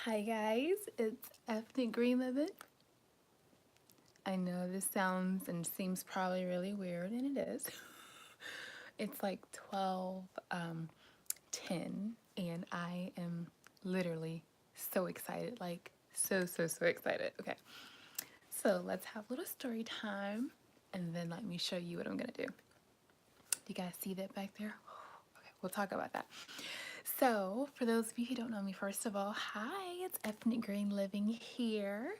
Hi guys, it's Ethnic Green Living. I know this sounds and seems probably really weird, and it is. It's like 12:10, and I am literally so excited, like so excited. Okay, so let's have a little story time, and then let me show you what I'm gonna do. You guys see that back there? Okay, we'll talk about that. So, for those of you who don't know me, first of all, hi, it's Ethnic Green Living here.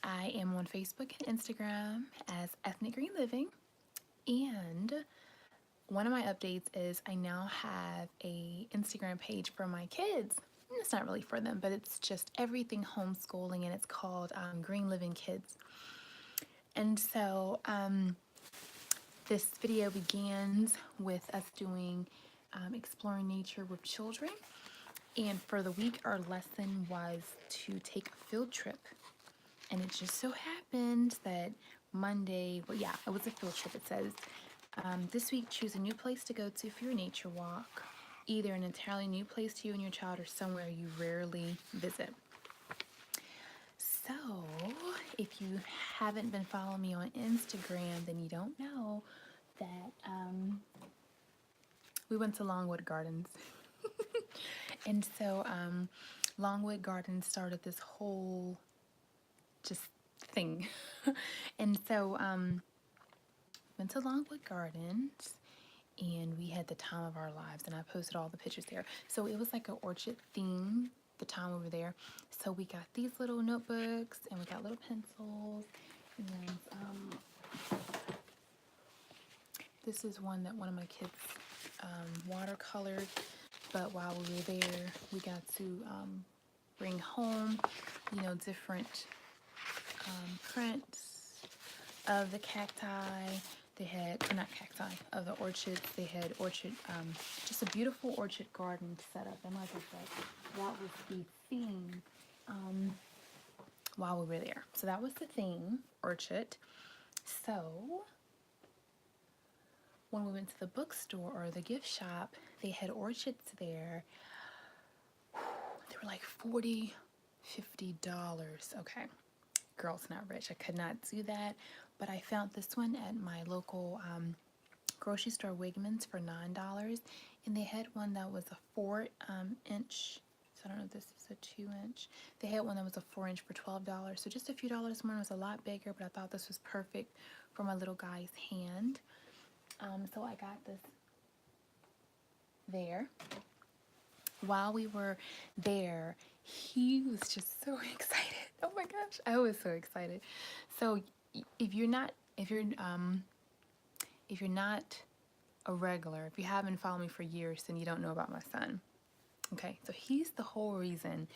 I am on Facebook and Instagram as Ethnic Green Living. And one of my updates is I now have a Instagram page for my kids. It's not really for them, but it's just everything homeschooling, and it's called Green Living Kids. And so this video begins with us doing exploring nature with children. And for the week, our lesson was to take a field trip. And it just so happened that Monday, well, yeah, it was a field trip. It says, this week, choose a new place to go to for your nature walk, either an entirely new place to you and your child or somewhere you rarely visit. So, if you haven't been following me on Instagram, then you don't know that we went to Longwood Gardens. And so, Longwood Gardens started this whole just thing. And so, went to Longwood Gardens and we had the time of our lives, and I posted all the pictures there. So it was like an orchard theme the time we were there. So we got these little notebooks and we got little pencils, and this is one that one of my kids watercolored. But while we were there, we got to bring home, different prints of the cacti. They had, or not cacti, of the orchids. They had orchid, just a beautiful orchid garden set up. And like I said, that was the theme while we were there. So that was the theme, orchid. So when we went to the bookstore or the gift shop, they had orchids there. They were like $40, $50. Okay. Girl's not rich. I could not do that. But I found this one at my local grocery store, Wegmans, for $9. And they had one that was a 4 inch. So I don't know if this is a 2 inch. They had one that was a 4 inch for $12. So just a few dollars more. It was a lot bigger, but I thought this was perfect for my little guy's hand. So I got this there. While we were there, he was just so excited. Oh my gosh, I was so excited. So if you're not a regular, if you haven't followed me for years, then you don't know about my son. Okay, so he's the whole reason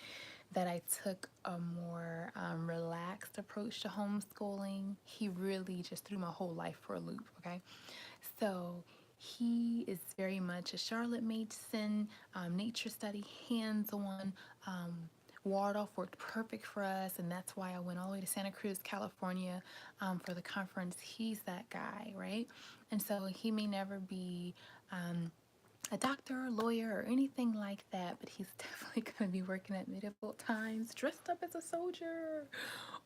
that I took a more relaxed approach to homeschooling. He really just threw my whole life for a loop. Okay, so he is very much a Charlotte Mason, nature study, hands-on. Waldorf worked perfect for us, and that's why I went all the way to Santa Cruz, California for the conference. He's that guy, right? And so he may never be a doctor or lawyer or anything like that, but he's definitely going to be working at medieval times dressed up as a soldier,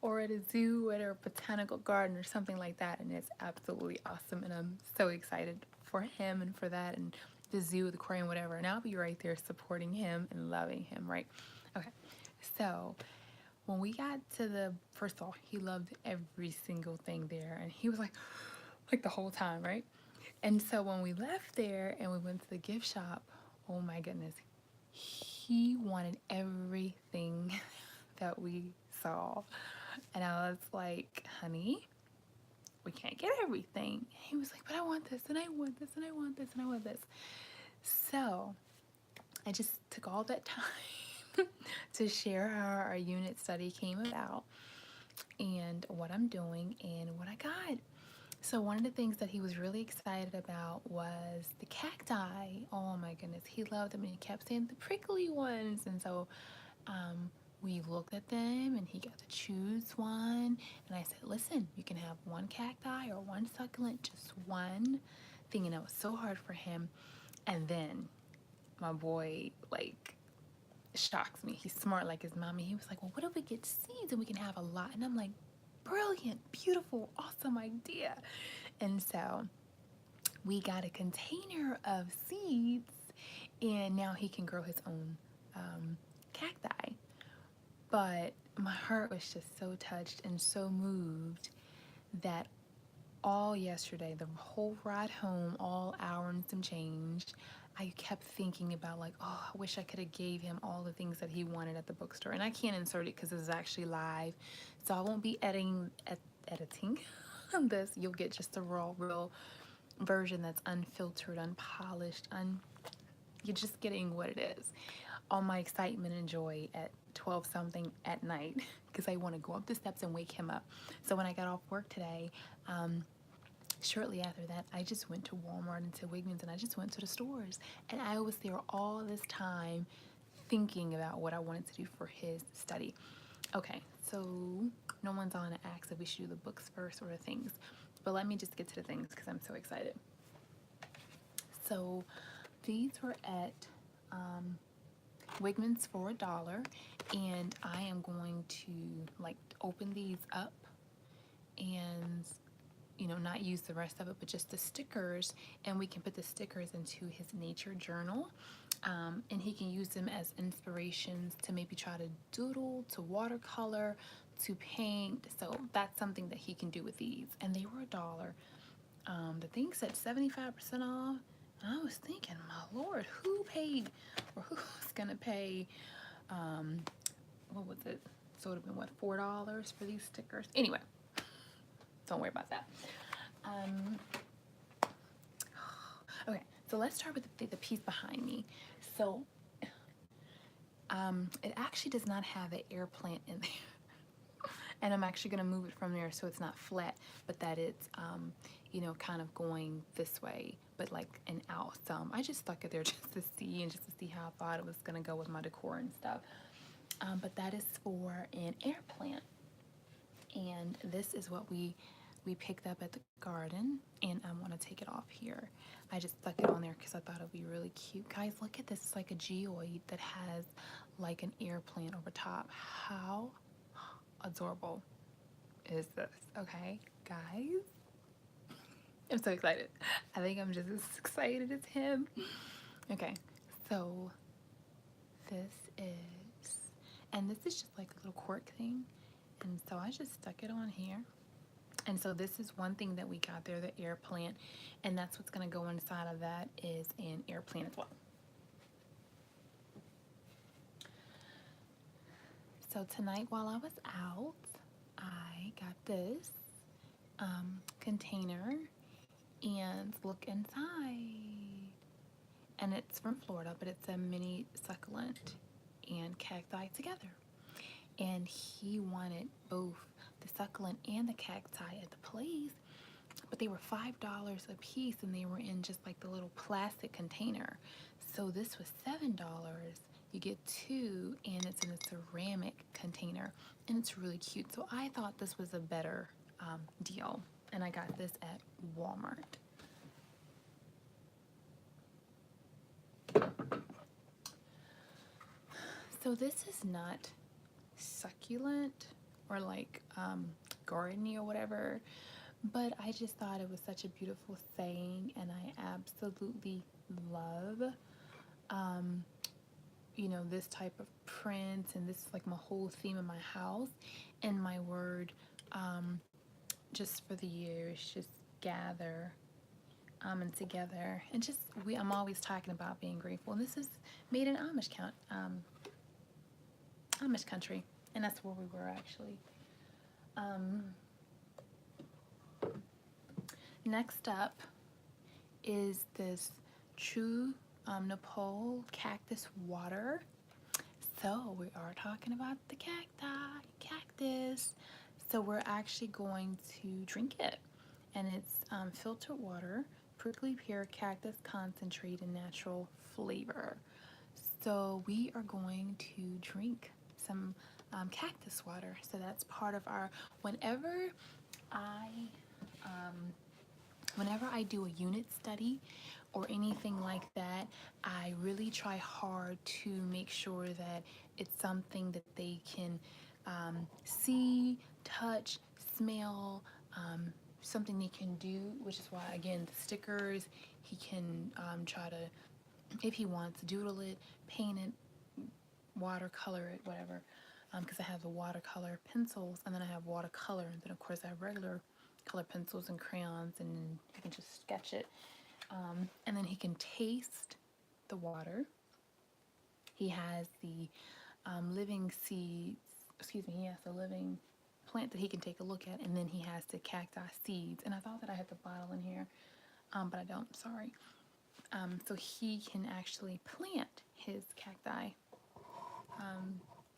or at a zoo, at a botanical garden or something like that. And it's absolutely awesome, and I'm so excited for him and for that, and the zoo, the aquarium, whatever. And I'll be right there supporting him and loving him, right? Okay, so when we got to first of all, he loved every single thing there, and he was like the whole time, right? And so when we left there and we went to the gift shop, oh my goodness, he wanted everything that we saw. And I was like, honey, we can't get everything. He was like, but I want this, and I want this, and I want this, and I want this. So I just took all that time to share how our unit study came about and what I'm doing and what I got. So one of the things that he was really excited about was the cacti. Oh my goodness, he loved them, and he kept saying the prickly ones. And so we looked at them, and he got to choose one. And I said, listen, you can have one cacti or one succulent, just one thing. And it was so hard for him. And then my boy, like, shocks me. He's smart like his mommy. He was like, well, what if we get seeds and we can have a lot? And I'm like, brilliant, beautiful, awesome idea. And so we got a container of seeds, and now he can grow his own cacti. But my heart was just so touched and so moved that all yesterday, the whole ride home, all hour and some change, I kept thinking about like, oh, I wish I could have gave him all the things that he wanted at the bookstore. And I can't insert it because this is actually live, so I won't be editing this. You'll get just a raw, real version that's unfiltered, unpolished, you're just getting what it is. All my excitement and joy at 12 something at night because I want to go up the steps and wake him up. So when I got off work today, shortly after that, I just went to Walmart and to Wegmans, and I just went to the stores. And I was there all this time thinking about what I wanted to do for his study. Okay, so no one's on to ask if we should do the books first or the things. But let me just get to the things because I'm so excited. So these were at Wegmans for $1, and I am going to like open these up and not use the rest of it, but just the stickers, and we can put the stickers into his nature journal, and he can use them as inspirations to maybe try to doodle, to watercolor, to paint. So that's something that he can do with these, and they were $1. The thing said 75% off. And I was thinking, my Lord, who paid, or who's gonna pay, what was it? So it would have been what, $4 for these stickers? Anyway, don't worry about that. Okay, so let's start with the piece behind me. So it actually does not have an air plant in there. And I'm actually gonna move it from there so it's not flat, but that it's kind of going this way, but like an out some. I just stuck it there just to see, and just to see how I thought it was gonna go with my decor and stuff. But that is for an air plant, and this is what we picked up at the garden, and I want to take it off here. I just stuck it on there because I thought it would be really cute. Guys, look at this. It's like a geoid that has like an air plant over top. How adorable is this? Okay, guys, I'm so excited. I think I'm just as excited as him. Okay, so this is just like a little cork thing, and so I just stuck it on here. And so this is one thing that we got there, the air plant, and that's what's going to go inside of that is an air plant as well. So tonight while I was out, I got this container, and look inside. And it's from Florida, but it's a mini succulent and cacti together. And he wanted both the succulent and the cacti at the place, but they were $5 a piece, and they were in just like the little plastic container. So this was $7. You get two, and it's in a ceramic container, and it's really cute. So I thought this was a better deal, and I got this at Walmart. So this is not succulent or like gardeny or whatever, but I just thought it was such a beautiful saying, and I absolutely love this type of print, and this is like my whole theme of my house, and my word just for the year is just gather and together, and just I'm always talking about being grateful, and this is made in Amish country, and that's where we were actually. Next up is this true Nepal cactus water. So we are talking about the cactus. So we're actually going to drink it, and it's filtered water, prickly pear cactus concentrate, and natural flavor. So we are going to drink some cactus water. So that's part of our, whenever I do a unit study or anything like that. I really try hard to make sure that it's something that they can see, touch, smell, something they can do, which is why, again, the stickers, he can try to, if he wants, doodle it, paint it, watercolor it, whatever. Because I have the watercolor pencils, and then I have watercolor, and then of course I have regular color pencils and crayons, and you can just sketch it. And then he can taste the water. He has the living seeds, excuse me, he has the living plant that he can take a look at, and then he has the cacti seeds. And I thought that I had the bottle in here, but I don't, sorry. So he can actually plant his cacti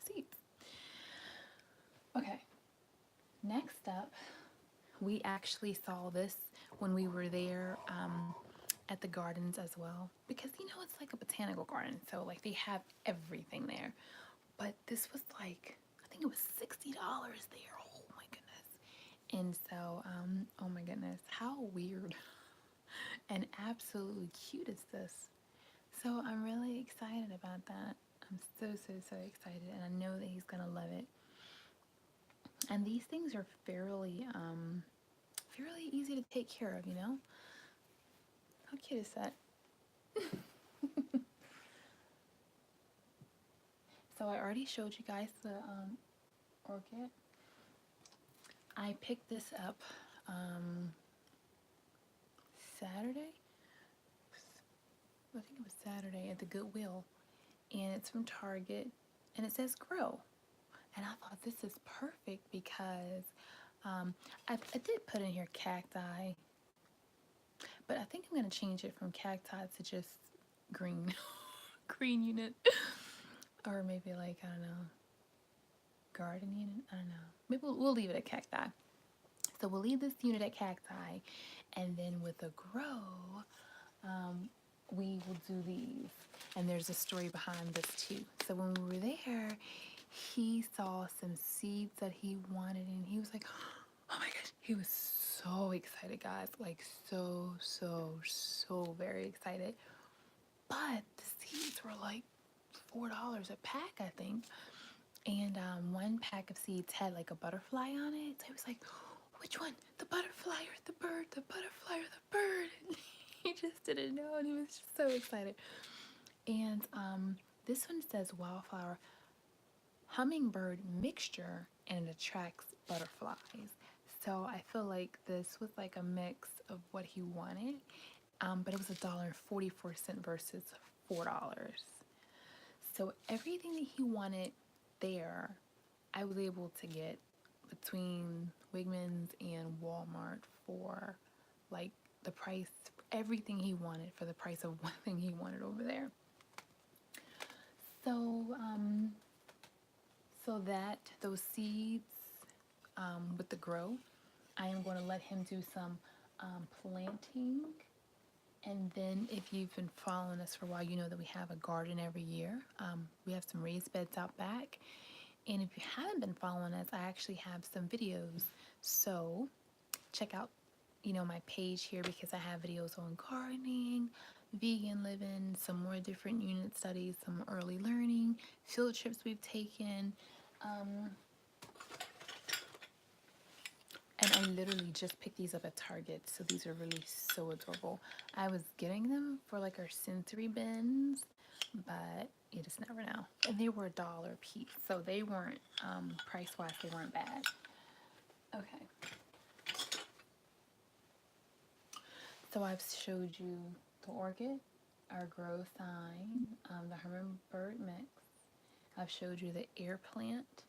seeds. Okay, next up, we actually saw this when we were there at the gardens as well, because it's like a botanical garden, so like they have everything there. But this was like, I think it was $60 there. Oh my goodness. And so, oh my goodness, how weird and absolutely cute is this? So I'm really excited about that. I'm so, so, so excited, and I know that he's gonna love it. And these things are fairly easy to take care of, How cute is that? So I already showed you guys the orchid. I picked this up Saturday. I think it was Saturday at the Goodwill, and it's from Target, and it says grow. And I thought this is perfect because I did put in here cacti, but I think I'm gonna change it from cacti to just green, green unit, or maybe like, I don't know, garden unit. I don't know. Maybe we'll leave it at cacti. So we'll leave this unit at cacti, and then with a grow, we will do these. And there's a story behind this too. So when we were there, he saw some seeds that he wanted, and he was like, oh my gosh, he was so excited, guys, like so, so, so very excited. But the seeds were like $4 a pack, I think. And one pack of seeds had like a butterfly on it. So he was like, which one? The butterfly or the bird? The butterfly or the bird? And he just didn't know, and he was just so excited. And this one says wildflower hummingbird mixture, and it attracts butterflies. So I feel like this was like a mix of what he wanted, but it was $1.44 versus $4. So everything that he wanted there, I was able to get between Wegmans and Walmart for like the price, everything he wanted for the price of one thing he wanted over there. So, that those seeds with the grow, I am going to let him do some planting. And then if you've been following us for a while, you know that we have a garden every year. We have some raised beds out back. And if you haven't been following us, I actually have some videos. So check out, my page here, because I have videos on gardening, vegan living, some more different unit studies, some early learning, field trips we've taken. And I literally just picked these up at Target, so these are really so adorable. I was getting them for like our sensory bins, but you just never know. And they were $1 a piece, so they weren't, price-wise, they weren't bad. Okay. So I've showed you the orchid, our grow sign, the hummingbird mix. I've showed you the air plant.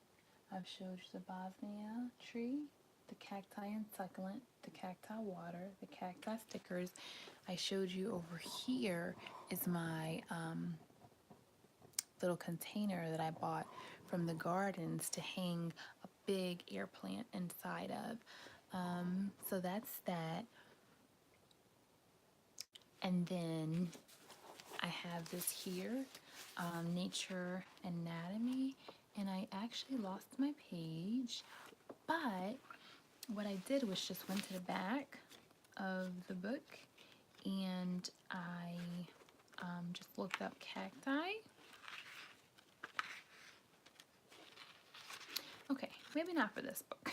I've showed you the Bosnia tree, the cacti and succulent, the cacti water, the cacti stickers. I showed you over here is my little container that I bought from the gardens to hang a big air plant inside of. So that's that. And then I have this here, Nature Anatomy, and I actually lost my page, but what I did was just went to the back of the book and I just looked up cacti. Okay, maybe not for this book.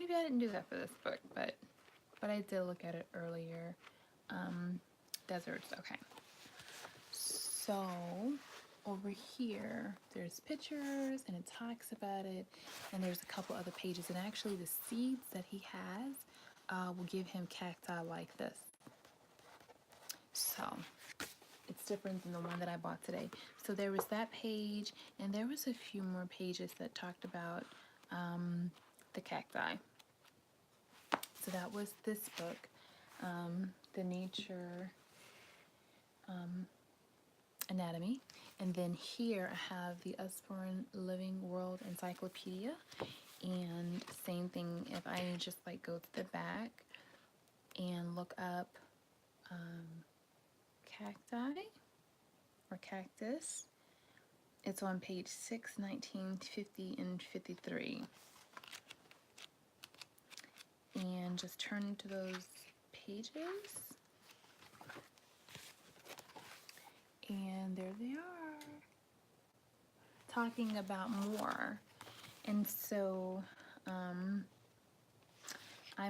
Maybe I didn't do that for this book, but I did look at it earlier. Deserts, okay. So over here, there's pictures and it talks about it, and there's a couple other pages, and actually the seeds that he has will give him cacti like this. So it's different than the one that I bought today. So there was that page, and there was a few more pages that talked about the cacti. So that was this book, The Nature Anatomy. And then here I have the Usborne Living World Encyclopedia. And same thing, if I just like go to the back and look up cacti or cactus, it's on page 6, 19, 50, and 53. And just turn to those pages. And there they are, talking about more. And so I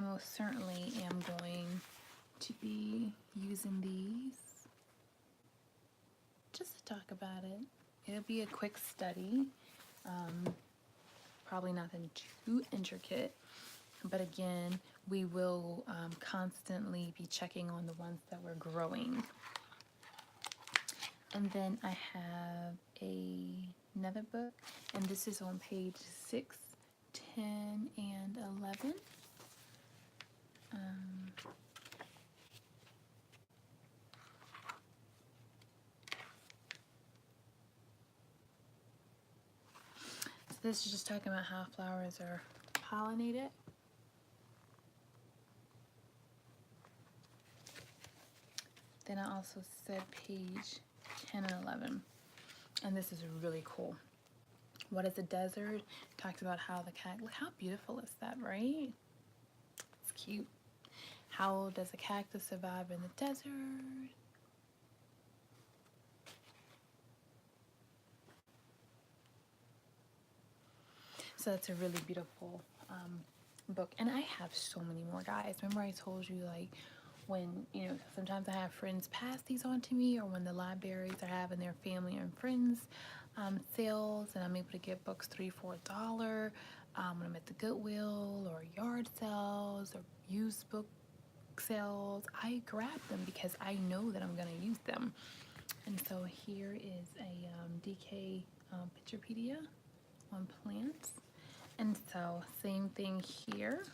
most certainly am going to be using these just to talk about it. It'll be a quick study, probably nothing too intricate, but again, we will constantly be checking on the ones that we're growing. And then I have another book, and this is on page 6, 10, and 11. So this is just talking about how flowers are pollinated. Then I also said page 10 and 11. And this is really cool. What is a desert? Talks about how the cactus, look how beautiful is that, right? It's cute. How does a cactus survive in the desert? So that's a really beautiful book. And I have so many more, guys. Remember I told you, like, when, you know, sometimes I have friends pass these on to me, or when the libraries are having their family and friends sales, and I'm able to get books $3, $4 when I'm at the Goodwill or yard sales or used book sales. I grab them because I know that I'm going to use them. And so here is a DK Picturepedia on plants. And so same thing here.